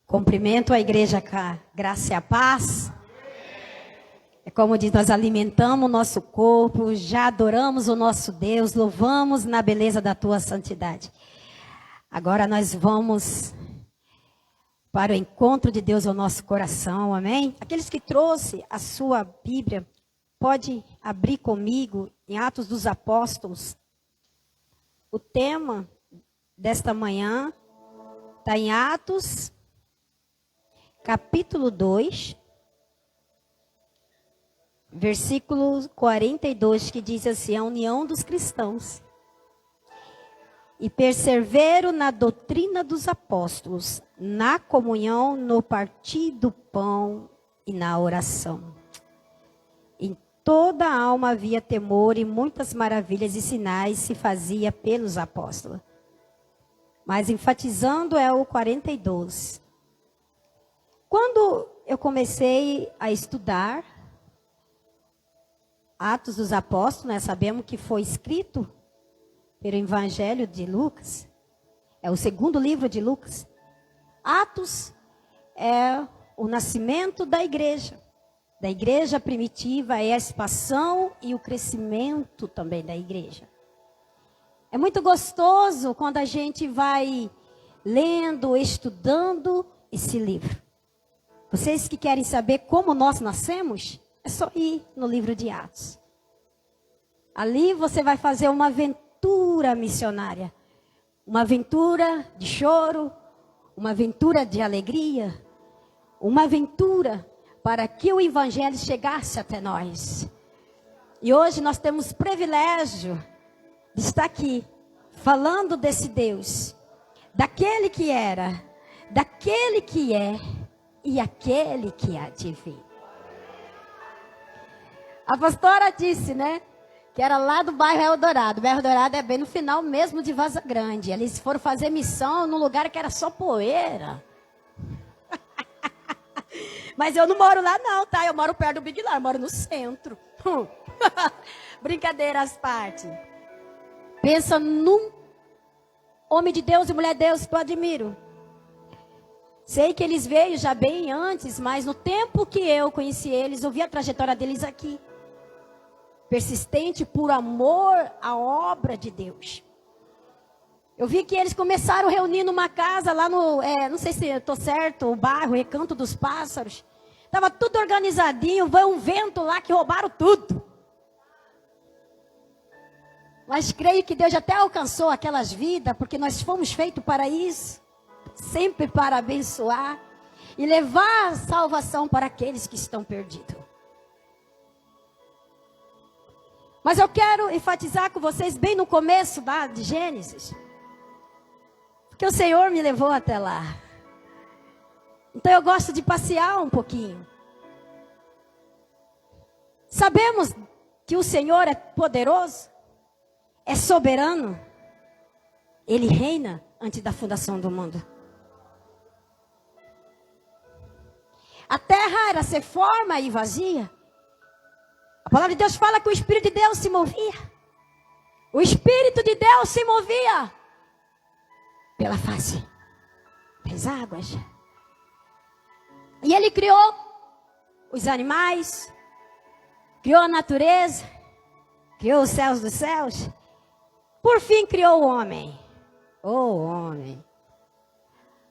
Cumprimento a igreja com a graça e a paz. É como diz, nós alimentamos o nosso corpo, já adoramos o nosso Deus, louvamos na beleza da tua santidade. Agora nós vamos para o encontro de Deus ao nosso coração, amém? Aqueles que trouxe a sua Bíblia, pode abrir comigo em Atos dos Apóstolos. O tema desta manhã está em Atos, capítulo 2, versículo 42, que diz assim: a união dos cristãos. E persevero na doutrina dos apóstolos, na comunhão, no partir do pão e na oração. Em toda a alma havia temor e muitas maravilhas e sinais se fazia pelos apóstolos. Mas enfatizando é o 42. Quando eu comecei a estudar Atos dos Apóstolos, nós sabemos que foi escrito pelo Evangelho de Lucas, é o segundo livro de Lucas. Atos é o nascimento da igreja primitiva, é a expansão e o crescimento também da igreja. É muito gostoso quando a gente vai lendo, estudando esse livro. Vocês que querem saber como nós nascemos, é só ir no livro de Atos. Ali você vai fazer uma aventura missionária. Uma aventura de choro, uma aventura de alegria, uma aventura para que o evangelho chegasse até nós. E hoje nós temos o privilégio de estar aqui, falando desse Deus, daquele que era, daquele que é e aquele que há de vir. A pastora disse, né, que era lá do bairro Eldorado. O bairro Eldorado é bem no final mesmo de Vaza Grande. Eles foram fazer missão num lugar que era só poeira. Mas eu não moro lá não, tá? Eu moro perto do Big Lar, eu moro no centro. Brincadeiras à parte. Pensa num homem de Deus e mulher de Deus que eu admiro. Sei que eles veio já bem antes, mas no tempo que eu conheci eles, eu vi a trajetória deles aqui. Persistente por amor à obra de Deus. Eu vi que eles começaram a reunir numa casa lá no, não sei se eu estou certo, o bairro, o Recanto dos Pássaros. Estava tudo organizadinho, veio um vento lá que roubaram tudo. Mas creio que Deus até alcançou aquelas vidas, porque nós fomos feitos para isso. Sempre para abençoar e levar salvação para aqueles que estão perdidos. Mas eu quero enfatizar com vocês bem no começo lá de Gênesis, porque o Senhor me levou até lá. Então eu gosto de passear um pouquinho. Sabemos que o Senhor é poderoso, é soberano, Ele reina antes da fundação do mundo. A terra era sem forma e vazia. A palavra de Deus fala que o Espírito de Deus se movia. O Espírito de Deus se movia pela face das águas. E Ele criou os animais, criou a natureza, criou os céus dos céus. Por fim criou o homem. O homem.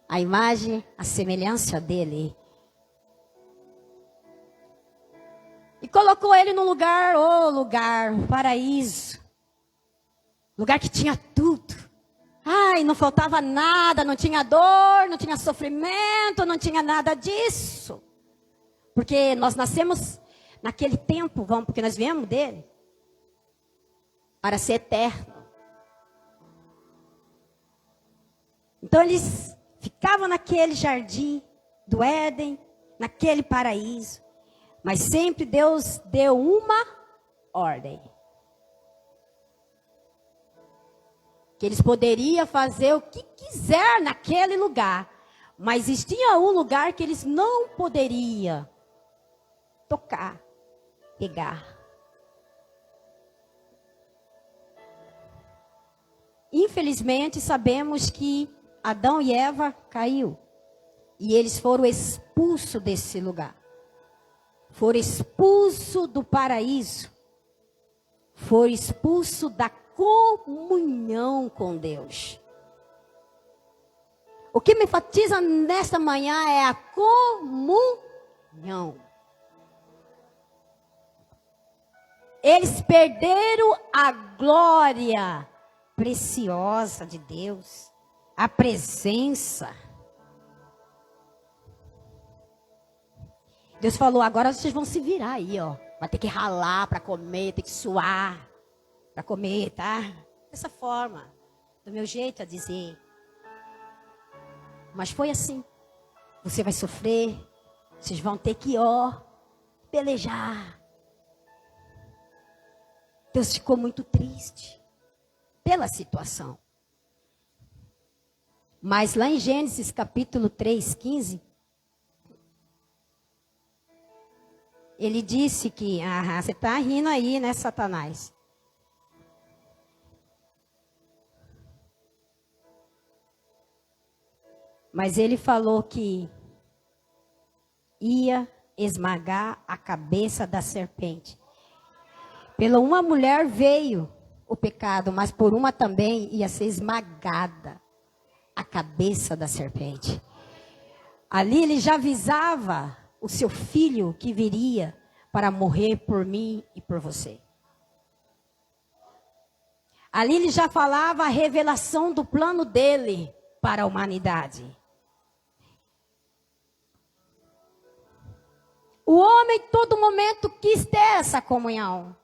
A imagem, a semelhança dele. E colocou ele num lugar, um paraíso. Lugar que tinha tudo. Ai, não faltava nada, não tinha dor, não tinha sofrimento, não tinha nada disso. Porque nós nascemos naquele tempo, porque nós viemos dele, para ser eterno. Então eles ficavam naquele jardim do Éden, naquele paraíso. Mas sempre Deus deu uma ordem. Que eles poderiam fazer o que quiser naquele lugar. Mas existia um lugar que eles não poderiam tocar, pegar. Infelizmente sabemos que Adão e Eva caiu. E eles foram expulsos desse lugar. Foram expulsos do paraíso. Foram expulsos da comunhão com Deus. O que me enfatiza nesta manhã é a comunhão. Eles perderam a glória preciosa de Deus, a presença. Deus falou, agora vocês vão se virar aí, ó. Vai ter que ralar para comer, tem que suar para comer, tá? Dessa forma, do meu jeito a dizer. Mas foi assim. Você vai sofrer, vocês vão ter que, ó, pelejar. Deus ficou muito triste pela situação. Mas lá em Gênesis capítulo 3:15, ele disse que, você está rindo aí, né, Satanás? Mas ele falou que ia esmagar a cabeça da serpente. Pela uma mulher veio o pecado, mas por uma também ia ser esmagada a cabeça da serpente. Ali ele já avisava o seu filho que viria para morrer por mim e por você. Ali ele já falava a revelação do plano dele para a humanidade. O homem todo momento quis ter essa comunhão.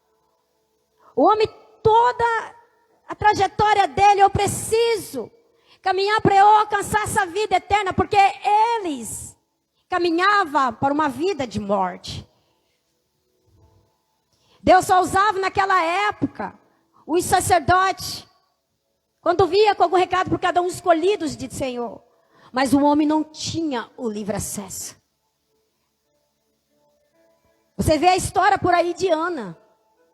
O homem, toda a trajetória dele, eu preciso caminhar para eu alcançar essa vida eterna, porque eles caminhavam para uma vida de morte. Deus só usava naquela época os sacerdotes, quando via com algum recado por cada um escolhidos de Senhor. Mas o homem não tinha o livre acesso. Você vê a história por aí de Ana.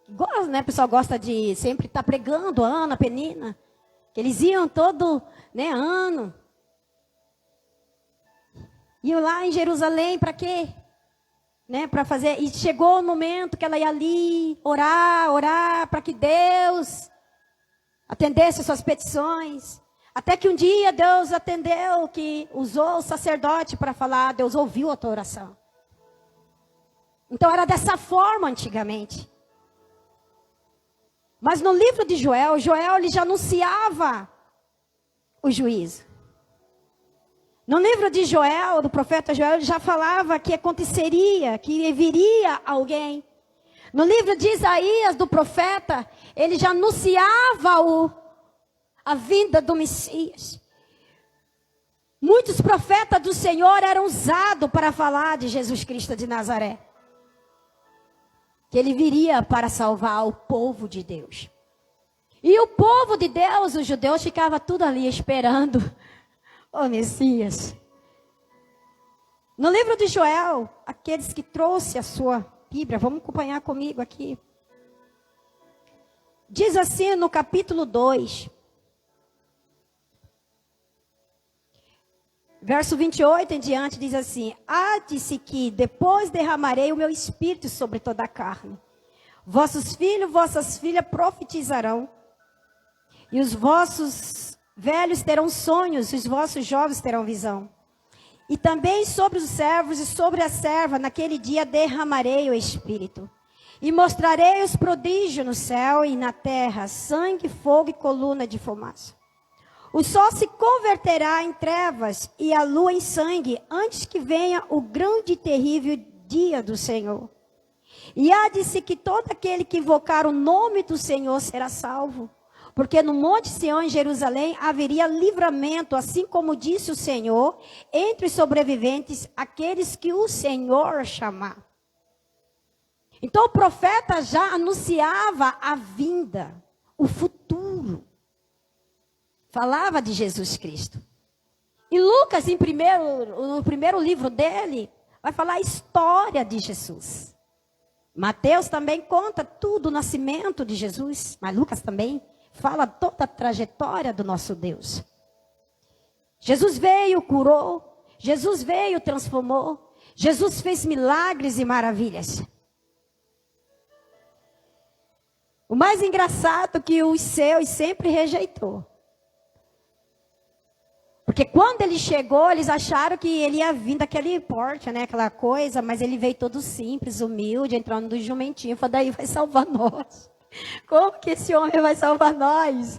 Gosta, né? O pessoal gosta de sempre estar pregando, Ana, Penina. Que eles iam todo, né, ano. Iam lá em Jerusalém, para quê? Né, para fazer. E chegou o momento que ela ia ali orar, para que Deus atendesse suas petições. Até que um dia Deus atendeu, que usou o sacerdote para falar, Deus ouviu a tua oração. Então era dessa forma antigamente. Mas no livro de Joel ele já anunciava o juízo. No livro de Joel, do profeta Joel, ele já falava que aconteceria, que viria alguém. No livro de Isaías, do profeta, ele já anunciava a vinda do Messias. Muitos profetas do Senhor eram usados para falar de Jesus Cristo de Nazaré. Que ele viria para salvar o povo de Deus. E o povo de Deus, os judeus, ficavam tudo ali esperando o Messias. No livro de Joel, aqueles que trouxe a sua Bíblia, vamos acompanhar comigo aqui. Diz assim no capítulo 2. Verso 28 em diante diz assim: Há-de-se que depois derramarei o meu espírito sobre toda a carne. Vossos filhos, vossas filhas profetizarão. E os vossos velhos terão sonhos, e os vossos jovens terão visão. E também sobre os servos e sobre a serva, naquele dia derramarei o espírito. E mostrarei os prodígios no céu e na terra, sangue, fogo e coluna de fumaça. O sol se converterá em trevas e a lua em sangue, antes que venha o grande e terrível dia do Senhor. E há de se que todo aquele que invocar o nome do Senhor será salvo. Porque no monte Sião, em Jerusalém, haveria livramento, assim como disse o Senhor, entre os sobreviventes, aqueles que o Senhor chamar. Então o profeta já anunciava a vinda, o futuro. Falava de Jesus Cristo. E Lucas, no primeiro livro dele, vai falar a história de Jesus. Mateus também conta tudo o nascimento de Jesus, mas Lucas também fala toda a trajetória do nosso Deus. Jesus veio, curou, Jesus veio, transformou. Jesus fez milagres e maravilhas. O mais engraçado é que os seus sempre rejeitou. Porque quando ele chegou, eles acharam que ele ia vir daquele porte, né? Aquela coisa, mas ele veio todo simples, humilde, entrando do jumentinho. Falei, daí vai salvar nós. Como que esse homem vai salvar nós?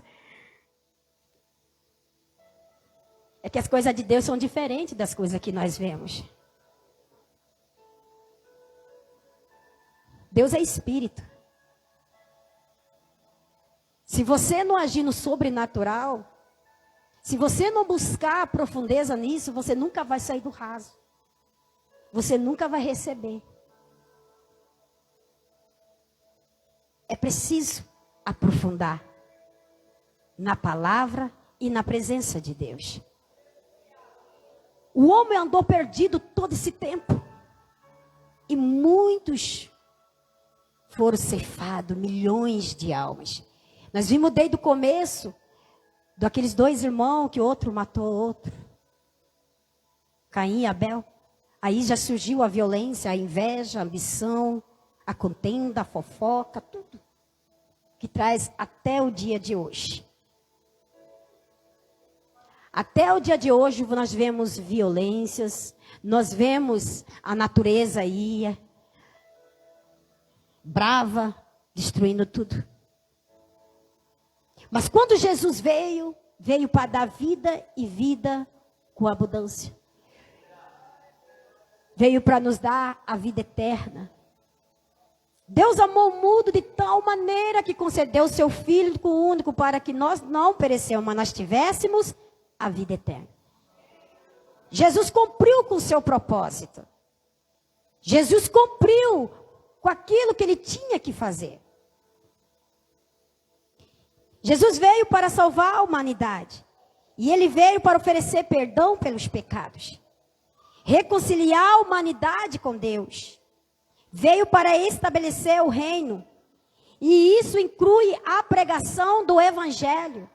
É que as coisas de Deus são diferentes das coisas que nós vemos. Deus é espírito. Se você não agir no sobrenatural, se você não buscar a profundeza nisso, você nunca vai sair do raso. Você nunca vai receber. É preciso aprofundar na palavra e na presença de Deus. O homem andou perdido todo esse tempo. E muitos foram ceifados, milhões de almas. Nós vimos desde o começo, daqueles dois irmãos que outro matou outro. Caim e Abel. Aí já surgiu a violência, a inveja, a ambição, a contenda, a fofoca, tudo. Que traz até o dia de hoje. Até o dia de hoje nós vemos violências, nós vemos a natureza aí, brava, destruindo tudo. Mas quando Jesus veio para dar vida e vida com abundância. Veio para nos dar a vida eterna. Deus amou o mundo de tal maneira que concedeu o seu Filho único para que nós não perecêssemos, mas nós tivéssemos a vida eterna. Jesus cumpriu com o seu propósito. Jesus cumpriu com aquilo que ele tinha que fazer. Jesus veio para salvar a humanidade. E ele veio para oferecer perdão pelos pecados. Reconciliar a humanidade com Deus. Veio para estabelecer o reino. E isso inclui a pregação do evangelho.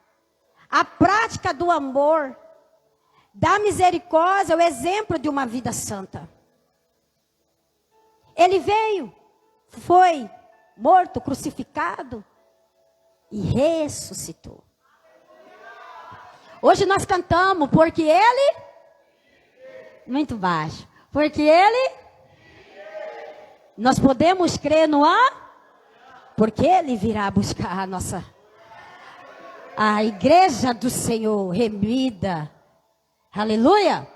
A prática do amor. Da misericórdia, o exemplo de uma vida santa. Ele veio, foi morto, crucificado. E ressuscitou. Hoje nós cantamos, porque ele... Muito baixo. Porque ele... Nós podemos crer no porque ele virá buscar a igreja do Senhor remida. Aleluia.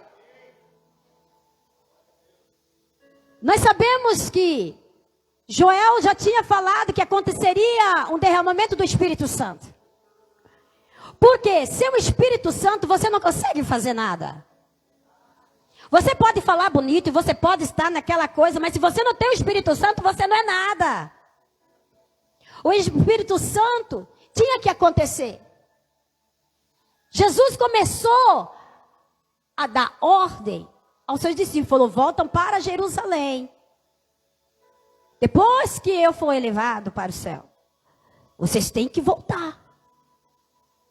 Nós sabemos que Joel já tinha falado que aconteceria um derramamento do Espírito Santo. Porque sem o Espírito Santo você não consegue fazer nada. Você pode falar bonito e você pode estar naquela coisa, mas se você não tem o Espírito Santo, você não é nada. O Espírito Santo tinha que acontecer. Jesus começou a dar ordem aos seus discípulos. Falou, voltam para Jerusalém. Depois que eu for elevado para o céu, vocês têm que voltar.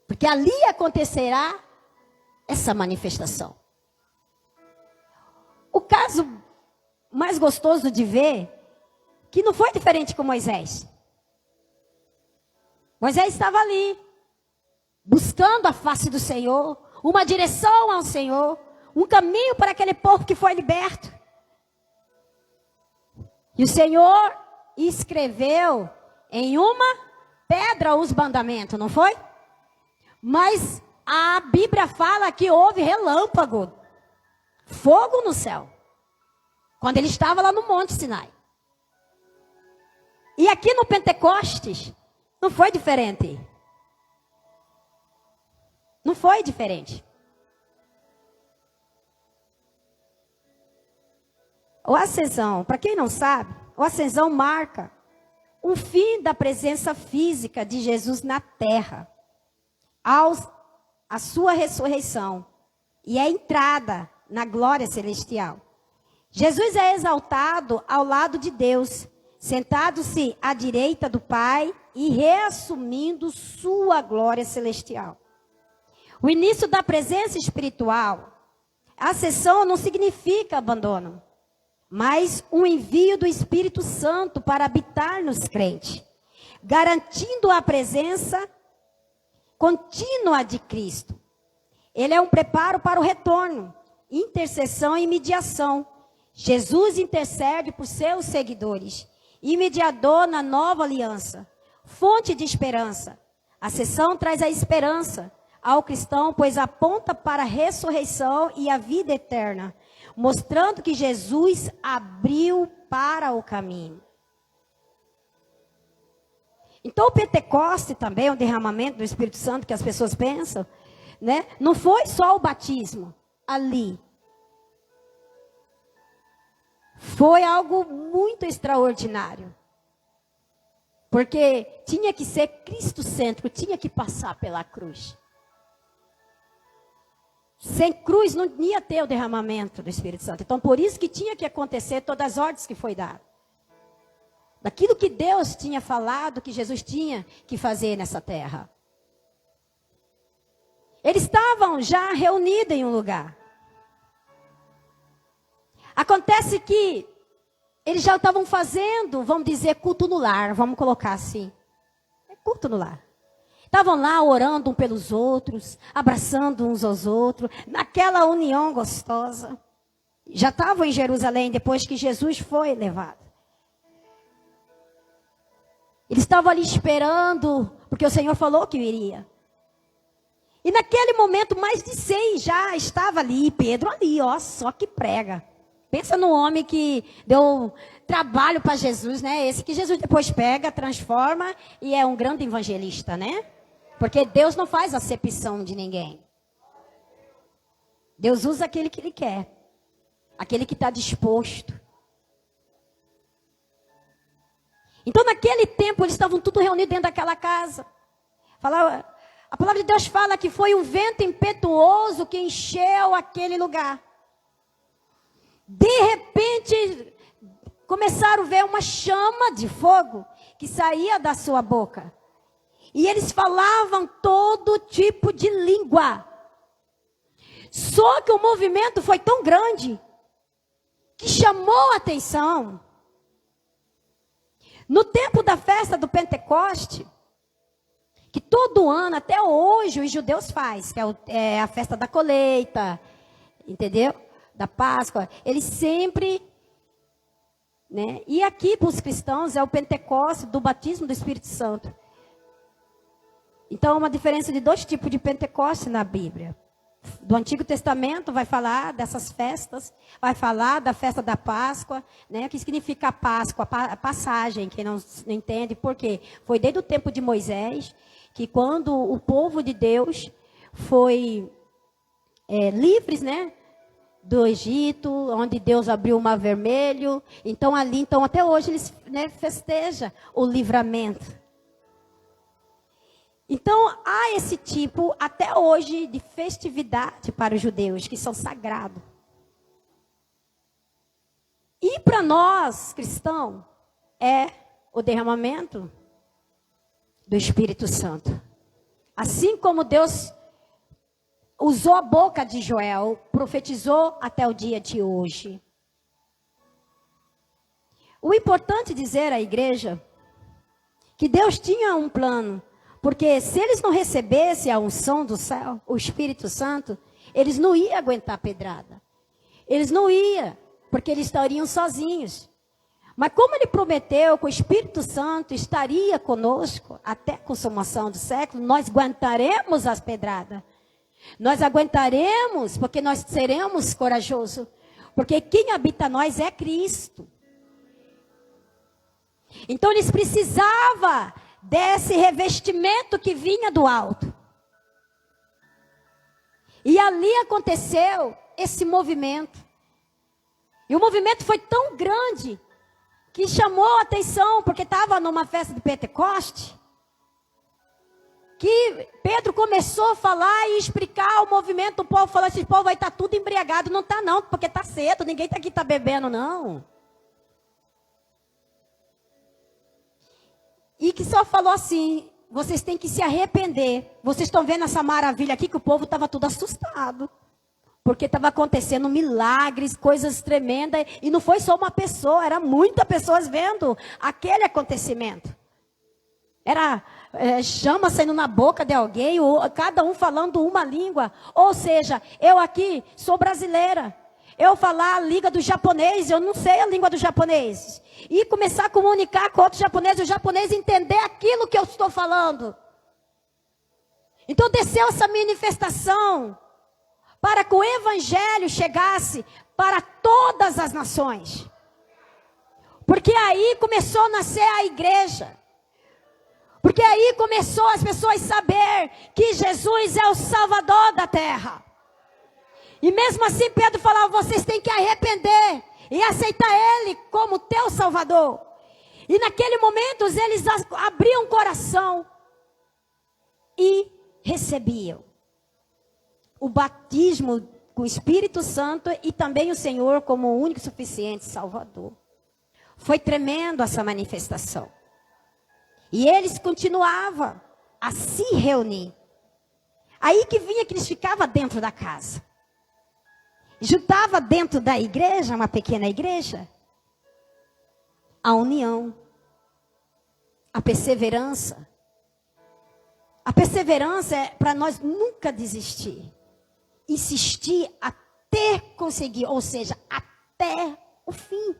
Porque ali acontecerá essa manifestação. O caso mais gostoso de ver, que não foi diferente com Moisés. Moisés estava ali, buscando a face do Senhor, uma direção ao Senhor, um caminho para aquele povo que foi liberto. E o Senhor escreveu em uma pedra os mandamentos, não foi? Mas a Bíblia fala que houve relâmpago, fogo no céu, quando ele estava lá no Monte Sinai. E aqui no Pentecostes, não foi diferente. Não foi diferente. O ascensão, para quem não sabe, o ascensão marca o fim da presença física de Jesus na terra, a sua ressurreição e a entrada na glória celestial. Jesus é exaltado ao lado de Deus, sentado-se à direita do Pai e reassumindo sua glória celestial. O início da presença espiritual Acessão não significa abandono, mas um envio do Espírito Santo para habitar nos crentes, garantindo a presença contínua de Cristo. Ele é um preparo para o retorno, intercessão e mediação. Jesus intercede por seus seguidores e mediador na nova aliança, fonte de esperança. A acessão traz a esperança ao cristão, pois aponta para a ressurreição e a vida eterna, mostrando que Jesus abriu para o caminho. Então o Pentecoste também, o derramamento do Espírito Santo que as pessoas pensam, né? Não foi só o batismo ali. Foi algo muito extraordinário. Porque tinha que ser cristocêntrico, tinha que passar pela cruz. Sem cruz não ia ter o derramamento do Espírito Santo. Então, por isso que tinha que acontecer todas as ordens que foi dado. Daquilo que Deus tinha falado, que Jesus tinha que fazer nessa terra. Eles estavam já reunidos em um lugar. Acontece que eles já estavam fazendo, vamos dizer, culto no lar, vamos colocar assim. É culto no lar. Estavam lá orando um pelos outros, abraçando uns aos outros, naquela união gostosa. Já estavam em Jerusalém depois que Jesus foi levado. Eles estavam ali esperando, porque o Senhor falou que iria. E naquele momento, mais de 100 já estava ali, Pedro ali, ó, só que prega. Pensa no homem que deu trabalho para Jesus, né? Esse que Jesus depois pega, transforma e é um grande evangelista, né? Porque Deus não faz acepção de ninguém. Deus usa aquele que Ele quer. Aquele que está disposto. Então, naquele tempo, eles estavam tudo reunidos dentro daquela casa. A palavra de Deus fala que foi um vento impetuoso que encheu aquele lugar. De repente, começaram a ver uma chama de fogo que saía da sua boca. E eles falavam todo tipo de língua. Só que o movimento foi tão grande que chamou a atenção. No tempo da festa do Pentecoste, que todo ano, até hoje, os judeus fazem, que é a festa da colheita, entendeu? Da Páscoa, eles sempre, né? E aqui para os cristãos é o Pentecoste do batismo do Espírito Santo. Então, é uma diferença de 2 tipos de Pentecoste na Bíblia. Do Antigo Testamento vai falar dessas festas, vai falar da festa da Páscoa, né? O que significa a Páscoa? A passagem, quem não entende, por quê? Foi desde o tempo de Moisés, que quando o povo de Deus foi livres, né? Do Egito, onde Deus abriu o Mar Vermelho. Então, ali, até hoje, eles, né, festejam o livramento. Então, há esse tipo, até hoje, de festividade para os judeus, que são sagrados. E para nós, cristãos, é o derramamento do Espírito Santo. Assim como Deus usou a boca de Joel, profetizou até o dia de hoje. O importante dizer à igreja que Deus tinha um plano. Porque se eles não recebessem a unção do céu, o Espírito Santo, eles não iam aguentar a pedrada. Eles não iam, porque eles estariam sozinhos. Mas como ele prometeu que o Espírito Santo estaria conosco até a consumação do século, nós aguentaremos as pedradas. Nós aguentaremos, porque nós seremos corajosos. Porque quem habita nós é Cristo. Então eles precisavam desse revestimento que vinha do alto. E ali aconteceu esse movimento. E o movimento foi tão grande que chamou a atenção, porque estava numa festa de Pentecoste, que Pedro começou a falar e explicar o movimento. O povo falou assim: o povo vai estar tudo embriagado. Não está não, porque está cedo, ninguém aqui está bebendo não. E que só falou assim: vocês têm que se arrepender. Vocês estão vendo essa maravilha aqui, que o povo estava tudo assustado. O Porque estava acontecendo milagres, coisas tremendas. E não foi só uma pessoa, era muitas pessoas vendo aquele acontecimento. Era chama saindo na boca de alguém, ou cada um falando uma língua. Ou seja, eu aqui sou brasileira. Eu falar a língua do japonês, eu não sei a língua do japonês. E começar a comunicar com outros japoneses, o japonês entender aquilo que eu estou falando. Então desceu essa manifestação para que o evangelho chegasse para todas as nações. Porque aí começou a nascer a igreja. Porque aí começou as pessoas a saber que Jesus é o Salvador da terra. E mesmo assim Pedro falava, vocês têm que arrepender e aceitar Ele como teu Salvador. E naquele momento eles abriam o coração e recebiam o batismo com o Espírito Santo e também o Senhor como o único e suficiente Salvador. Foi tremendo essa manifestação. E eles continuavam a se reunir. Aí que vinha que eles ficavam dentro da casa. Juntava dentro da igreja, uma pequena igreja, a união, a perseverança. A perseverança é para nós nunca desistir. Insistir até conseguir, ou seja, até o fim.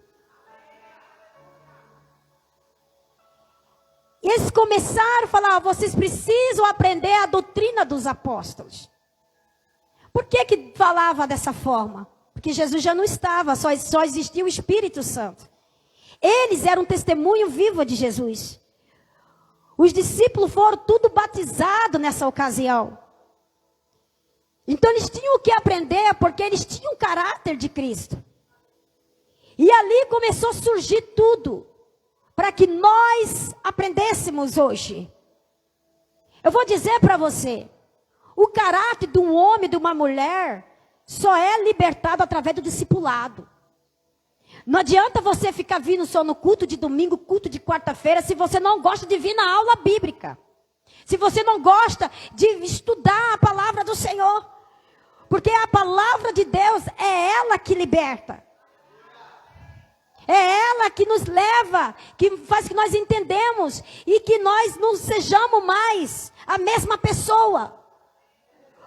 E eles começaram a falar, vocês precisam aprender a doutrina dos apóstolos. Por que falava dessa forma? Porque Jesus já não estava, só existia o Espírito Santo. Eles eram um testemunho vivo de Jesus. Os discípulos foram tudo batizados nessa ocasião. Então eles tinham que aprender, porque eles tinham o caráter de Cristo. E ali começou a surgir tudo, para que nós aprendêssemos hoje. Eu vou dizer para você, o caráter de um homem, de uma mulher, só é libertado através do discipulado. Não adianta você ficar vindo só no culto de domingo, culto de quarta-feira, se você não gosta de vir na aula bíblica. Se você não gosta de estudar a palavra do Senhor. Porque a palavra de Deus é ela que liberta. É ela que nos leva, que faz que nós entendemos e que nós não sejamos mais a mesma pessoa.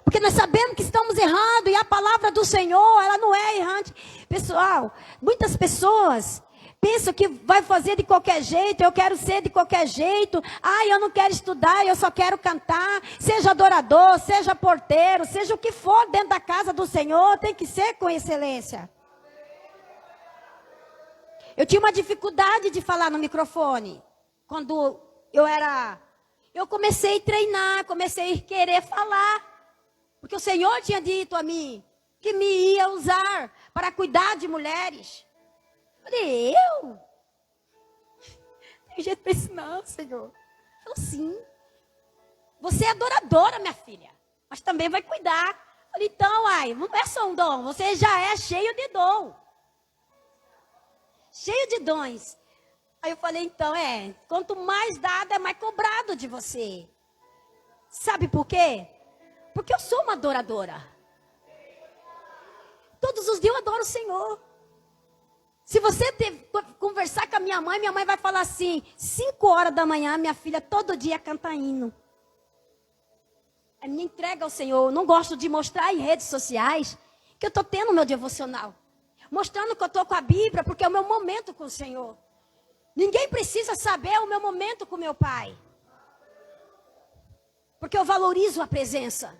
Porque nós sabemos que estamos errando e a palavra do Senhor, ela não é errante. Pessoal, muitas pessoas pensam que vai fazer de qualquer jeito, eu quero ser de qualquer jeito. Eu não quero estudar, eu só quero cantar. Seja adorador, seja porteiro, seja o que for dentro da casa do Senhor, tem que ser com excelência. Eu tinha uma dificuldade de falar no microfone. Quando eu comecei a treinar, comecei a querer falar. Porque o Senhor tinha dito a mim que me ia usar para cuidar de mulheres. Eu falei, eu? Tem jeito para isso não, Senhor. Ele falou, sim. Você é adoradora, minha filha. Mas também vai cuidar. Eu falei, então, não é só um dom. Você já é cheio de dom. Cheio de dons. Aí eu falei, então, quanto mais dado, é mais cobrado de você. Sabe por quê? Porque eu sou uma adoradora. Todos os dias eu adoro o Senhor. Se você conversar com a minha mãe vai falar assim, 5 horas da manhã, minha filha todo dia canta hino. É minha entrega ao Senhor. Eu não gosto de mostrar em redes sociais que eu estou tendo o meu devocional. Mostrando que eu estou com a Bíblia, porque é o meu momento com o Senhor. Ninguém precisa saber o meu momento com meu Pai. Porque eu valorizo a presença.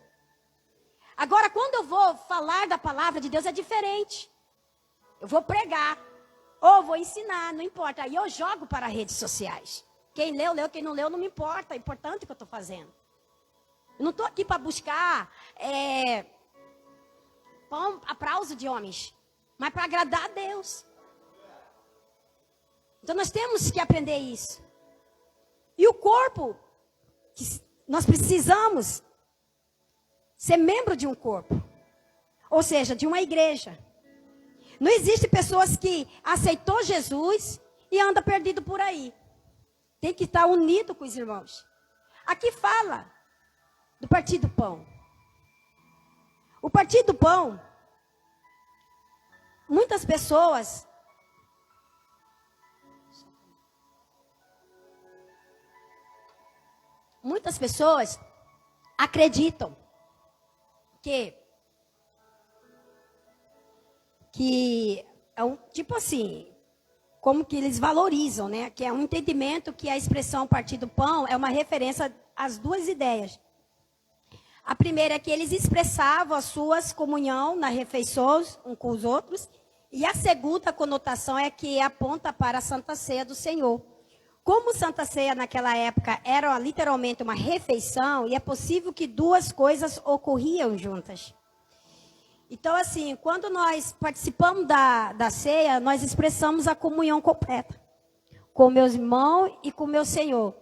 Agora, quando eu vou falar da palavra de Deus, é diferente. Eu vou pregar. Ou vou ensinar, não importa. Aí eu jogo para as redes sociais. Quem leu, leu. Quem não leu, não me importa. É importante o que eu estou fazendo. Eu não estou aqui para buscar aplauso de homens. Mas para agradar a Deus. Então nós temos que aprender isso. E o corpo, nós precisamos ser membro de um corpo. Ou seja, de uma igreja. Não existe pessoas que aceitou Jesus e anda perdido por aí. Tem que estar unido com os irmãos. Aqui fala do Partido Pão. O Partido Pão muitas pessoas acreditam que é um tipo assim, como que eles valorizam, né? Que é um entendimento que a expressão partir do pão é uma referência às duas ideias. A primeira é que eles expressavam as suas comunhão nas refeições uns com os outros. E a segunda conotação é que aponta para a Santa Ceia do Senhor. Como Santa Ceia naquela época era literalmente uma refeição, e é possível que duas coisas ocorriam juntas. Então, assim, quando nós participamos da ceia, nós expressamos a comunhão completa com meus irmãos e com meu Senhor.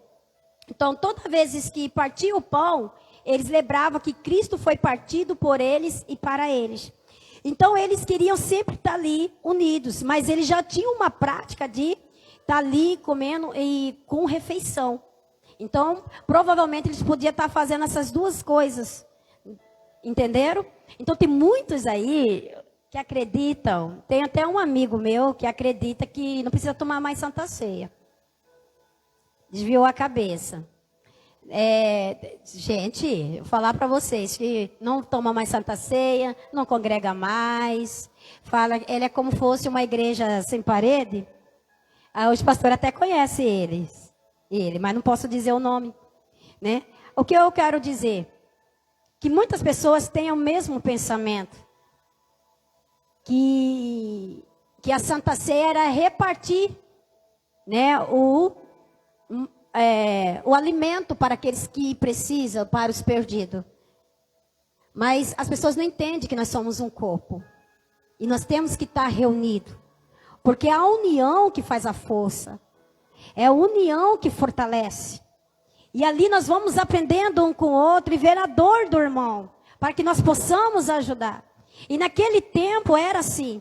Então, toda vez que partia o pão, eles lembravam que Cristo foi partido por eles e para eles. Então, eles queriam sempre estar ali unidos, mas eles já tinham uma prática de estar ali comendo e com refeição. Então, provavelmente eles podiam estar fazendo essas duas coisas. Entenderam? Então, tem muitos aí que acreditam. Tem até um amigo meu que acredita que não precisa tomar mais Santa Ceia. Desviou a cabeça. Gente, vou falar para vocês que não toma mais Santa Ceia, não congrega mais. Fala, ele é como fosse uma igreja sem parede. Os pastores até conhecem ele, mas não posso dizer o nome, né? O que eu quero dizer? Que muitas pessoas têm o mesmo pensamento. Que a Santa Ceia era repartir, né, o alimento para aqueles que precisam, para os perdidos. Mas as pessoas não entendem que nós somos um corpo. E nós temos que estar reunidos. Porque é a união que faz a força. É a união que fortalece. E ali nós vamos aprendendo um com o outro e ver a dor do irmão, para que nós possamos ajudar. E naquele tempo era assim.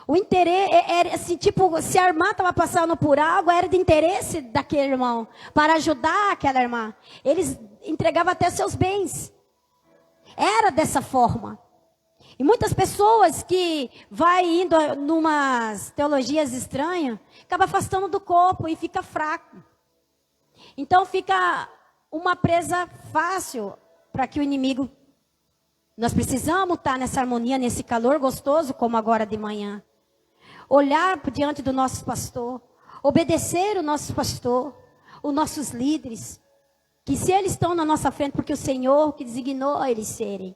O interesse era assim, tipo, se a irmã estava passando por algo, era de interesse daquele irmão, para ajudar aquela irmã. Eles entregavam até seus bens. Era dessa forma. E muitas pessoas que vai indo numas teologias estranhas, acaba afastando do corpo e fica fraco. Então fica uma presa fácil para que o inimigo... Nós precisamos estar nessa harmonia, nesse calor gostoso, como agora de manhã. Olhar diante do nosso pastor, obedecer o nosso pastor, os nossos líderes, que se eles estão na nossa frente, porque o Senhor que designou eles serem.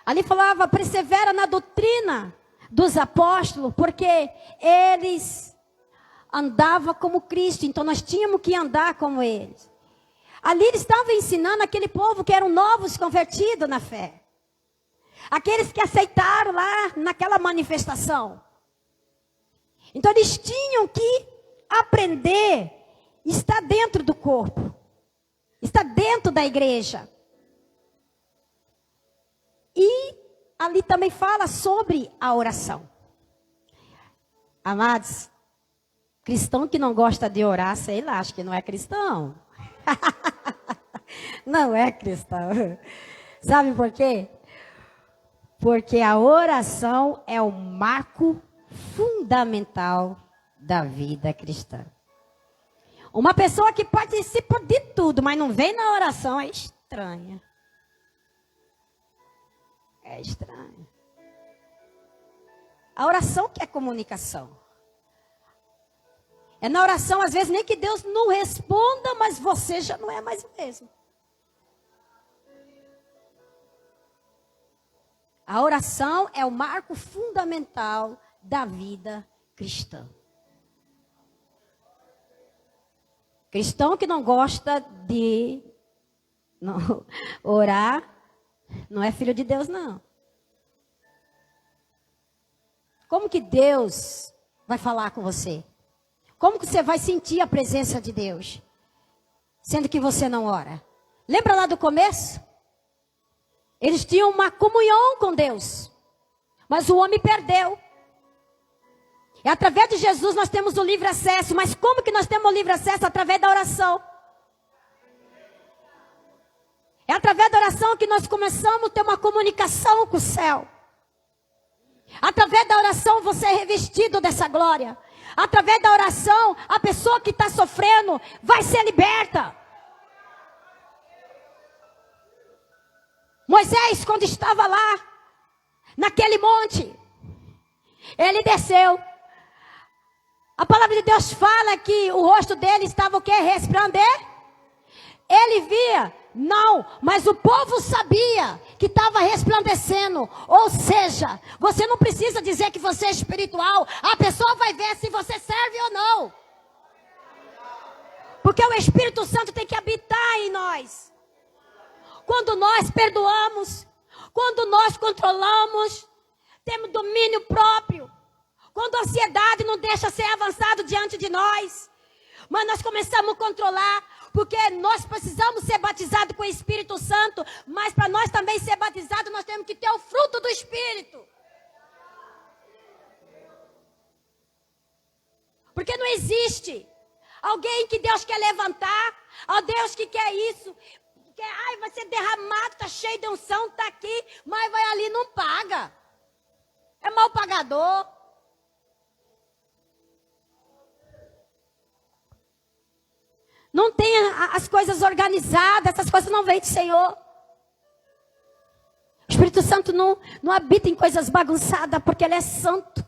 Ali falava, persevera na doutrina dos apóstolos, porque eles andavam como Cristo, então nós tínhamos que andar como eles. Ali eles estavam ensinando aquele povo que eram novos convertidos na fé. Aqueles que aceitaram lá naquela manifestação. Então eles tinham que aprender, estar dentro do corpo, estar dentro da igreja. E ali também fala sobre a oração. Amados, cristão que não gosta de orar, sei lá, acho que não é cristão. Não é cristão. Sabe por quê? Porque a oração é o marco fundamental da vida cristã. Uma pessoa que participa de tudo, mas não vem na oração, é estranha. É estranho. A oração que é comunicação. É na oração, às vezes, nem que Deus não responda, mas você já não é mais o mesmo. A oração é o marco fundamental da vida cristã. Cristão que não gosta de orar, não é filho de Deus, não. Como que Deus vai falar com você? Como que você vai sentir a presença de Deus, sendo que você não ora? Lembra lá do começo? Eles tinham uma comunhão com Deus, mas o homem perdeu. E através de Jesus nós temos o livre acesso, mas como que nós temos o livre acesso? Através da oração. É através da oração que nós começamos a ter uma comunicação com o céu. Através da oração você é revestido dessa glória. Através da oração, a pessoa que está sofrendo vai ser liberta. Moisés, quando estava lá, naquele monte, ele desceu. A palavra de Deus fala que o rosto dele estava o quê? Resplandecer. Ele via? Não, mas o povo sabia que estava resplandecendo. Ou seja, você não precisa dizer que você é espiritual. A pessoa vai ver se você serve ou não. Porque o Espírito Santo tem que habitar em nós. Quando nós perdoamos, quando nós controlamos, temos domínio próprio. Quando a ansiedade não deixa ser avançado diante de nós. Mas nós começamos a controlar, porque nós precisamos ser batizados com o Espírito Santo. Mas para nós também ser batizados, nós temos que ter o fruto do Espírito. Porque não existe alguém que Deus quer levantar, ó Deus que quer isso. Ai, vai ser derramado, tá cheio de unção, tá aqui, mas vai ali e não paga. É mal pagador. Não tem as coisas organizadas, essas coisas não vêm do Senhor. O Espírito Santo não habita em coisas bagunçadas, porque Ele é santo.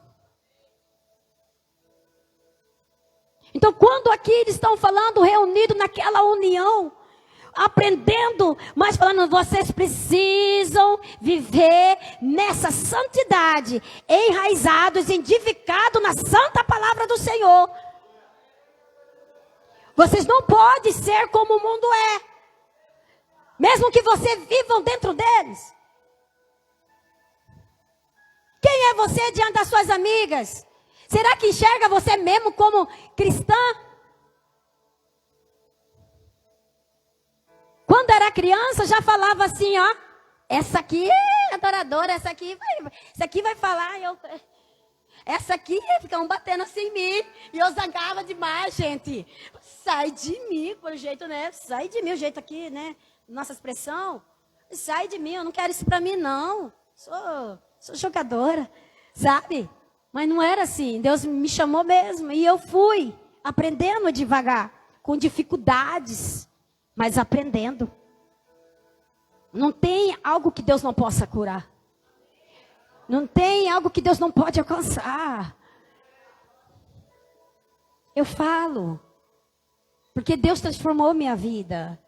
Então, quando aqui eles estão falando, reunidos naquela união, aprendendo, mas falando, vocês precisam viver nessa santidade, enraizados, edificados na santa palavra do Senhor. Vocês não podem ser como o mundo é, mesmo que vocês vivam dentro deles. Quem é você diante das suas amigas? Será que enxerga você mesmo como cristã? Quando era criança, já falava assim, ó. Essa aqui é adoradora, essa aqui vai falar. Essa aqui ficam batendo assim em mim. E eu zangava demais, gente. Sai de mim, por jeito, né? Sai de mim, o jeito aqui, né? Nossa expressão. Sai de mim, eu não quero isso pra mim, não. Sou jogadora, sabe? Mas não era assim. Deus me chamou mesmo. E eu fui aprendendo devagar, com dificuldades, mas aprendendo. Não tem algo que Deus não possa curar. Não tem algo que Deus não pode alcançar. Eu falo. Porque Deus transformou minha vida.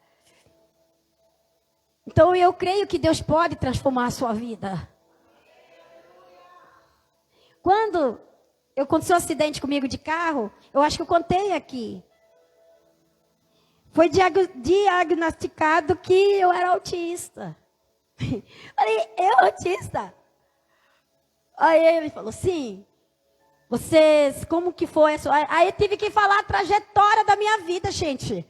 Então eu creio que Deus pode transformar a sua vida. Quando aconteceu um acidente comigo de carro, eu acho que eu contei aqui. Foi diagnosticado que eu era autista. Falei, eu autista? Aí ele falou, sim. Vocês, como que foi? Aí eu tive que falar a trajetória da minha vida, gente.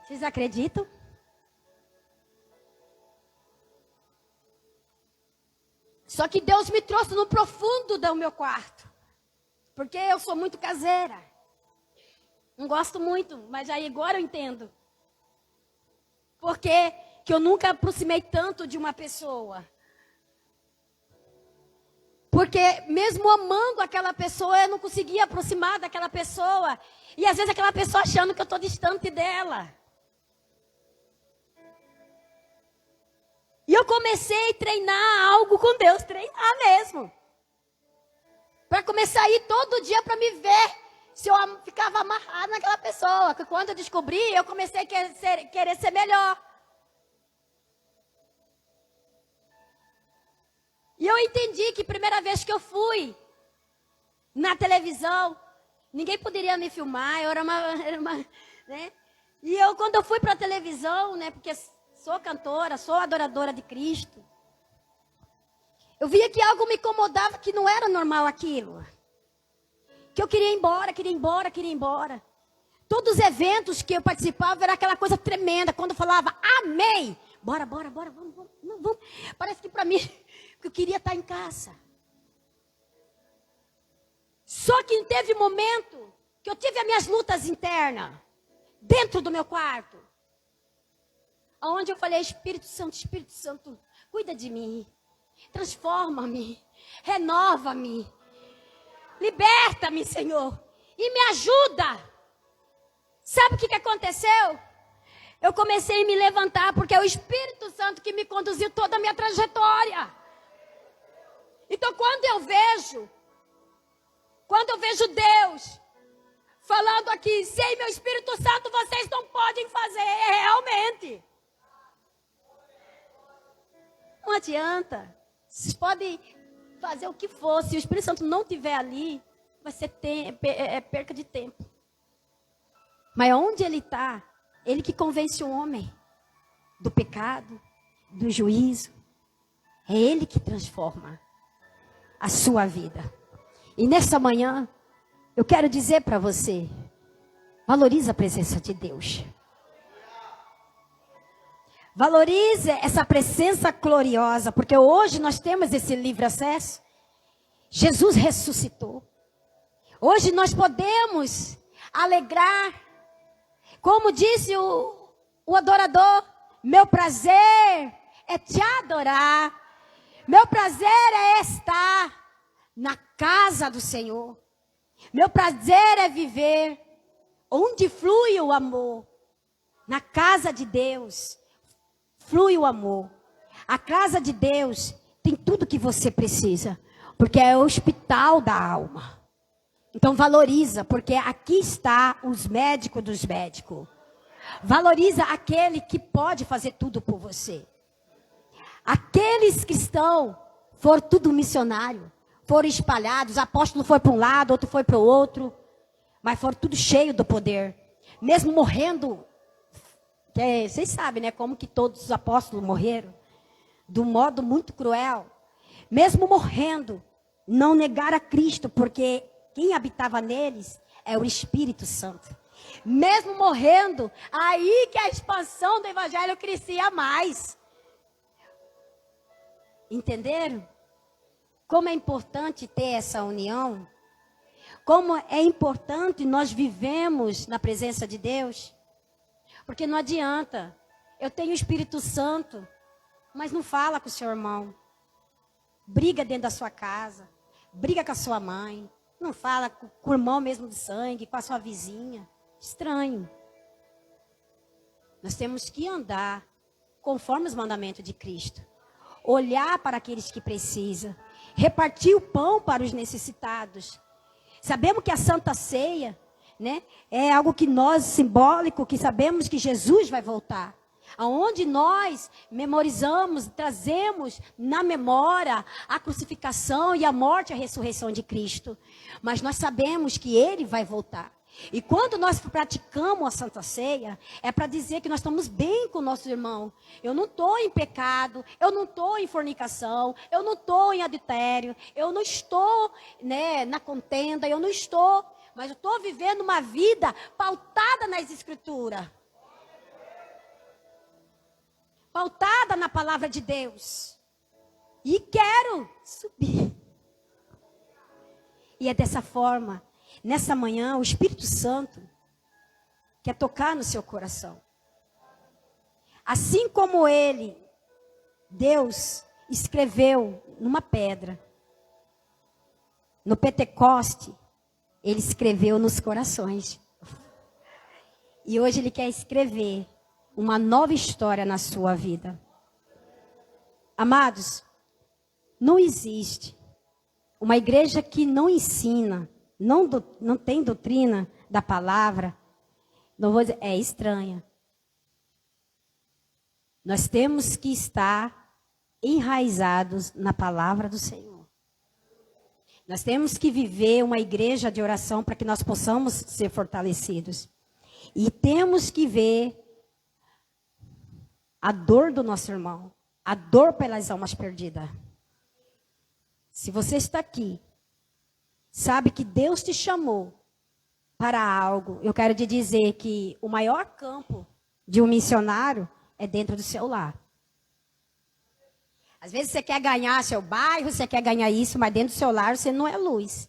Vocês acreditam? Só que Deus me trouxe no profundo do meu quarto. Porque eu sou muito caseira. Não gosto muito, mas aí agora eu entendo. Por que eu nunca aproximei tanto de uma pessoa? Porque mesmo amando aquela pessoa, eu não conseguia aproximar daquela pessoa. E às vezes aquela pessoa achando que eu estou distante dela. E eu comecei a treinar algo com Deus, treinar mesmo. Para começar a ir todo dia para me ver se eu ficava amarrada naquela pessoa. Porque quando eu descobri, eu comecei a querer ser melhor. E eu entendi que a primeira vez que eu fui na televisão, ninguém poderia me filmar, eu era uma né? E quando eu fui para a televisão, né, porque sou cantora, sou adoradora de Cristo, eu via que algo me incomodava, que não era normal aquilo. Que eu queria ir embora, queria ir embora, queria ir embora. Todos os eventos que eu participava era aquela coisa tremenda, quando eu falava, amém, bora, vamos. Parece que para mim, eu queria estar em casa. Só que teve momento que eu tive as minhas lutas internas, dentro do meu quarto. Onde eu falei, Espírito Santo, cuida de mim. Transforma-me, renova-me, liberta-me, Senhor, e me ajuda. Sabe o que aconteceu? Eu comecei a me levantar porque é o Espírito Santo que me conduziu toda a minha trajetória. Então quando eu vejo Deus falando aqui, sem meu Espírito Santo vocês não podem fazer, realmente. Não adianta. Vocês podem fazer o que for, se o Espírito Santo não estiver ali, vai ser perca de tempo. Mas onde ele está, ele que convence o homem do pecado, do juízo. É ele que transforma a sua vida. E nessa manhã, eu quero dizer para você, valorize a presença de Deus. Valorize essa presença gloriosa, porque hoje nós temos esse livre acesso. Jesus ressuscitou. Hoje nós podemos alegrar. Como disse o adorador, meu prazer é te adorar. Meu prazer é estar na casa do Senhor. Meu prazer é viver onde flui o amor. Na casa de Deus flui o amor. A casa de Deus tem tudo que você precisa, porque é o hospital da alma. Então valoriza, porque aqui está os médicos dos médicos. Valoriza aquele que pode fazer tudo por você. Aqueles cristãos foram tudo missionário, foram espalhados, apóstolo foi para um lado, outro foi para o outro, mas foram tudo cheio do poder. Mesmo morrendo, vocês sabem, né, como que todos os apóstolos morreram, de um modo muito cruel. Mesmo morrendo, não negaram a Cristo, porque quem habitava neles é o Espírito Santo. Mesmo morrendo, aí que a expansão do evangelho crescia mais. Entenderam? Como é importante ter essa união? Como é importante nós vivemos na presença de Deus? Porque não adianta. Eu tenho o Espírito Santo, mas não fala com o seu irmão. Briga dentro da sua casa. Briga com a sua mãe. Não fala com o irmão mesmo de sangue, com a sua vizinha. Estranho. Nós temos que andar conforme os mandamentos de Cristo. Olhar para aqueles que precisam. Repartir o pão para os necessitados. Sabemos que a Santa Ceia, né, é algo que nós, simbólico, que sabemos que Jesus vai voltar. Aonde nós memorizamos, trazemos na memória a crucificação e a morte e a ressurreição de Cristo. Mas nós sabemos que Ele vai voltar. E quando nós praticamos a Santa Ceia, é para dizer que nós estamos bem com o nosso irmão. Eu não estou em pecado, eu não estou em fornicação, eu não estou em adultério, eu não estou, né, na contenda, eu não estou, mas eu estou vivendo uma vida pautada nas Escrituras. Pautada na palavra de Deus. E quero subir. E é dessa forma. Nessa manhã, o Espírito Santo quer tocar no seu coração. Assim como ele, Deus, escreveu numa pedra. No Pentecoste, ele escreveu nos corações. E hoje ele quer escrever uma nova história na sua vida. Amados, não existe uma igreja que não ensina, não tem doutrina da palavra, não vou dizer, é estranha. Nós temos que estar enraizados na palavra do Senhor. Nós temos que viver uma igreja de oração para que nós possamos ser fortalecidos. E temos que ver a dor do nosso irmão, a dor pelas almas perdidas. Se você está aqui, sabe que Deus te chamou para algo, eu quero te dizer que o maior campo de um missionário é dentro do seu lar. Às vezes você quer ganhar seu bairro, você quer ganhar isso, mas dentro do seu lar você não é luz.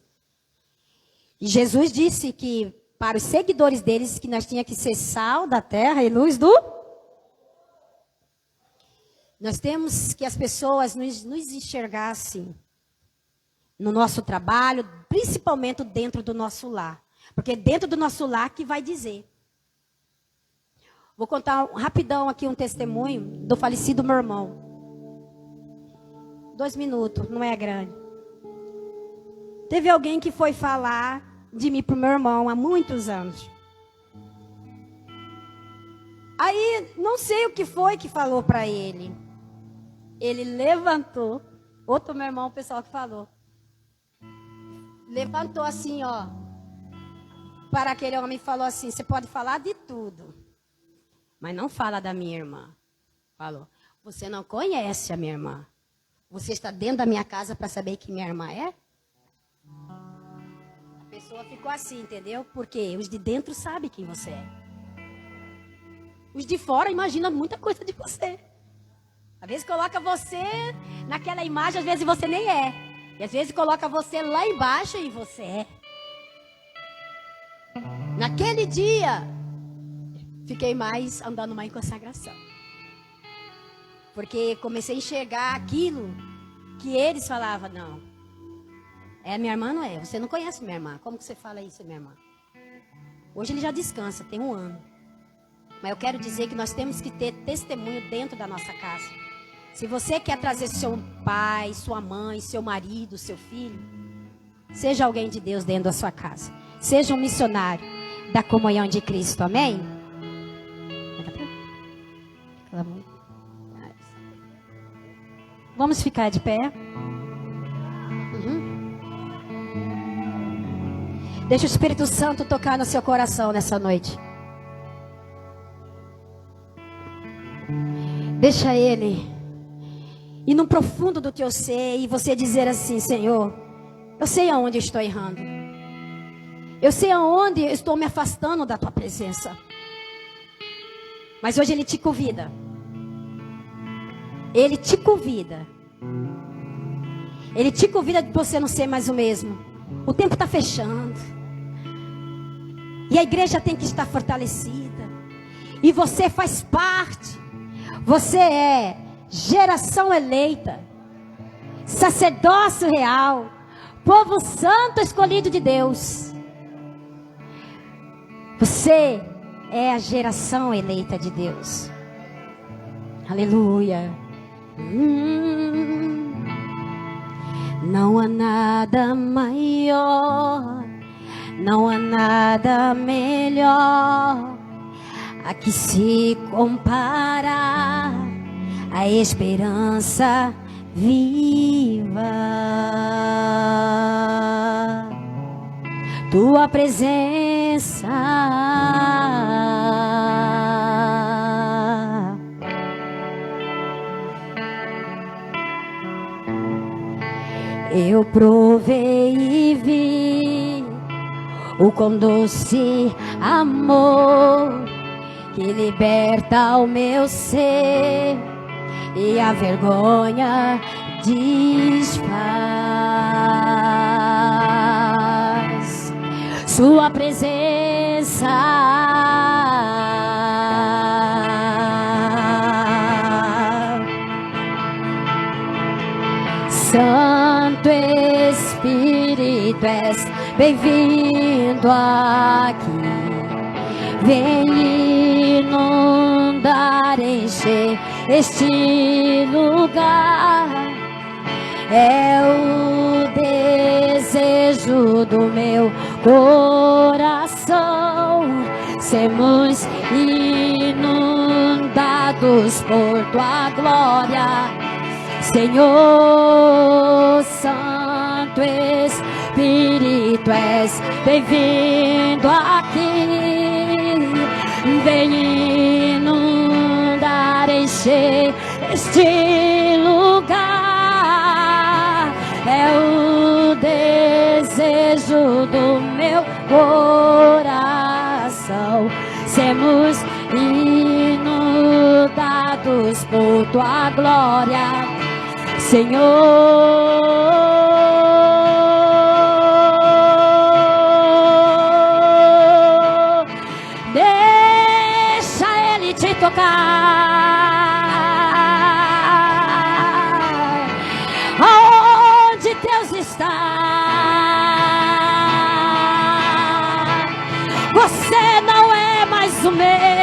E Jesus disse que para os seguidores deles que nós tínhamos que ser sal da terra e luz do... Nós temos que as pessoas nos enxergassem no nosso trabalho, principalmente dentro do nosso lar. Porque é dentro do nosso lar que vai dizer. Vou contar rapidão aqui um testemunho do falecido meu irmão. 2 minutos, não é grande. Teve alguém que foi falar de mim para o meu irmão há muitos anos. Aí, não sei o que foi que falou para ele. Ele levantou. Outro meu irmão, o pessoal que falou. Levantou assim, ó. Para aquele homem e falou assim: você pode falar de tudo, mas não fala da minha irmã. Falou: você não conhece a minha irmã. Você está dentro da minha casa para saber quem minha irmã é? A pessoa ficou assim, entendeu? Porque os de dentro sabem quem você é. Os de fora imaginam muita coisa de você. Às vezes coloca você naquela imagem, às vezes você nem é. E às vezes coloca você lá embaixo e você é. Naquele dia, fiquei andando mais em consagração. Porque comecei a enxergar aquilo que eles falavam, não. É minha irmã, não é? Você não conhece minha irmã. Como que você fala isso, minha irmã? Hoje ele já descansa, tem 1 ano. Mas eu quero dizer que nós temos que ter testemunho dentro da nossa casa. Se você quer trazer seu pai, sua mãe, seu marido, seu filho, seja alguém de Deus dentro da sua casa. Seja um missionário da comunhão de Cristo, amém? Vamos ficar de pé. Deixa o Espírito Santo tocar no seu coração nessa noite. Deixa Ele ir no profundo do teu ser e você dizer assim: Senhor, eu sei aonde eu estou errando. Eu sei aonde eu estou me afastando da tua presença. Mas hoje Ele te convida. Ele te convida. Ele te convida de você não ser mais o mesmo. O tempo está fechando. E a igreja tem que estar fortalecida. E você faz parte. Você é geração eleita. Sacerdócio real. Povo santo escolhido de Deus. Você é a geração eleita de Deus. Aleluia. Não há nada maior, não há nada melhor a que se comparar a esperança viva. Tua presença eu provei e vi o quão doce amor que liberta o meu ser e a vergonha desfaz. Sua presença Santo Espírito, és bem-vindo aqui. Vem inundar, encher este lugar. É o desejo do meu coração. Sermos inundados por tua glória, Senhor. Santo Espírito, és bem-vindo aqui. Vem inundar, encher este lugar. É o desejo do meu coração. Sermos inundados por tua glória, Senhor. Deixa Ele te tocar. Você não é mais o mesmo.